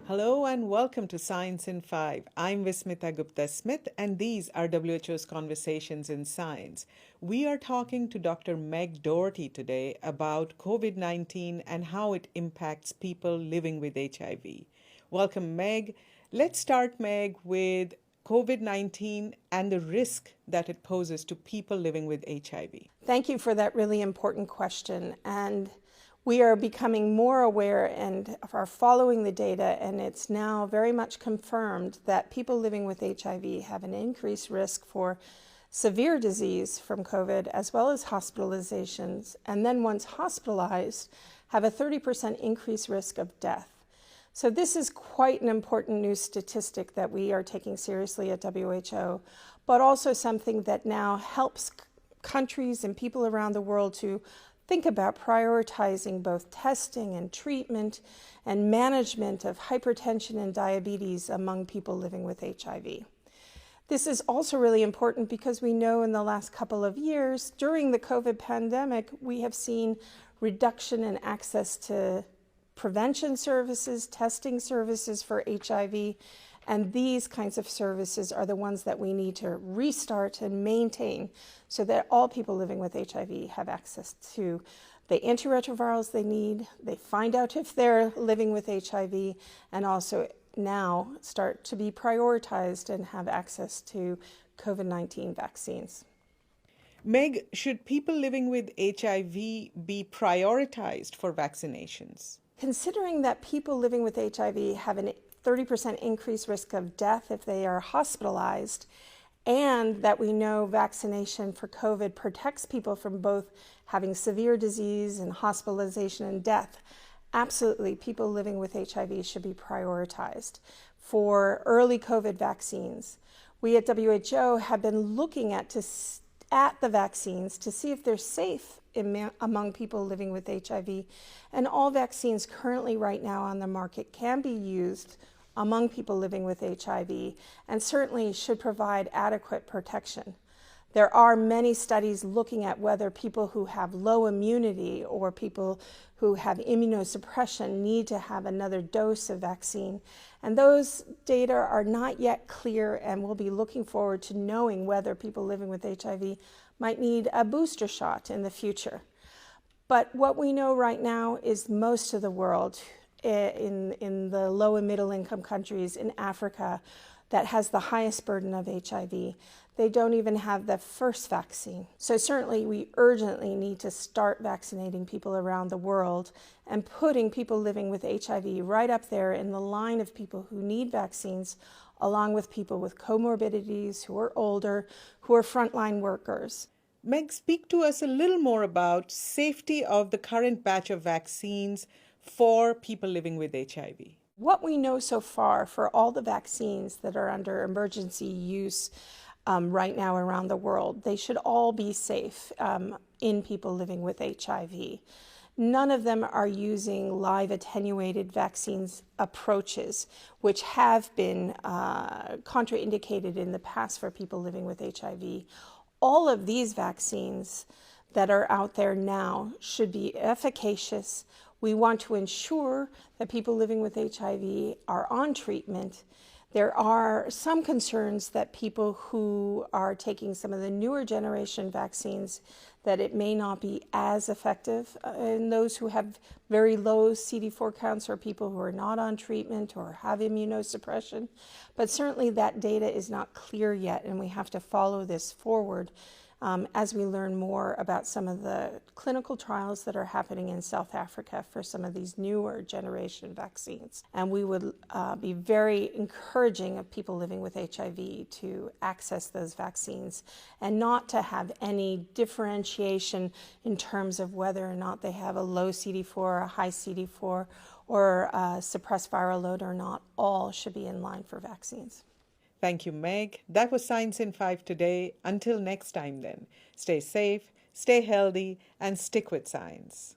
Hello and welcome to Science in 5. I'm Vismita Gupta-Smith and these are WHO's Conversations in Science. We are talking to Dr. Meg Doherty today about COVID-19 and how it impacts people living with HIV. Welcome, Meg. Let's start, Meg, with COVID-19 and the risk that it poses to people living with HIV. Thank you for that really important question. And we are becoming more aware and are following the data, and it's now very much confirmed that people living with HIV have an increased risk for severe disease from COVID, as well as hospitalizations, and then once hospitalized, have a 30% increased risk of death. So this is quite an important new statistic that we are taking seriously at WHO, but also something that now helps countries and people around the world to think about prioritizing both testing and treatment and management of hypertension and diabetes among people living with HIV. This is also really important because we know in the last couple of years, during the COVID pandemic, we have seen reduction in access to prevention services, testing services for HIV, and these kinds of services are the ones that we need to restart and maintain so that all people living with HIV have access to the antiretrovirals they need, they find out if they're living with HIV, and also now start to be prioritized and have access to COVID-19 vaccines. Meg, should people living with HIV be prioritized for vaccinations? Considering that people living with HIV have an 30% increased risk of death if they are hospitalized, and that we know vaccination for COVID protects people from both having severe disease and hospitalization and death, absolutely people living with HIV should be prioritized for early COVID vaccines. We at WHO have been looking at the vaccines to see if they're safe among people living with HIV, and all vaccines currently right now on the market can be used among people living with HIV and certainly should provide adequate protection. There are many studies looking at whether people who have low immunity or people who have immunosuppression need to have another dose of vaccine, and those data are not yet clear, and we'll be looking forward to knowing whether people living with HIV might need a booster shot in the future. But what we know right now is most of the world in the low and middle income countries in Africa that has the highest burden of HIV, they don't even have the first vaccine. So certainly we urgently need to start vaccinating people around the world and putting people living with HIV right up there in the line of people who need vaccines, along with people with comorbidities, who are older, who are frontline workers. Meg, speak to us a little more about safety of the current batch of vaccines for people living with HIV. What we know so far for all the vaccines that are under emergency use right now around the world, they should all be safe in people living with HIV. None of them are using live attenuated vaccines approaches, which have been contraindicated in the past for people living with HIV. All of these vaccines that are out there now should be efficacious. We want to ensure that people living with HIV are on treatment. There are some concerns that people who are taking some of the newer generation vaccines, that it may not be as effective in those who have very low CD4 counts or people who are not on treatment or have immunosuppression. But certainly that data is not clear yet, and we have to follow this forward as we learn more about some of the clinical trials that are happening in South Africa for some of these newer generation vaccines. And we would be very encouraging of people living with HIV to access those vaccines and not to have any differentiation in terms of whether or not they have a low CD4 or a high CD4 or suppressed viral load or not. All should be in line for vaccines. Thank you, Meg. That was Science in 5 today. Until next time then, stay safe, stay healthy, and stick with science.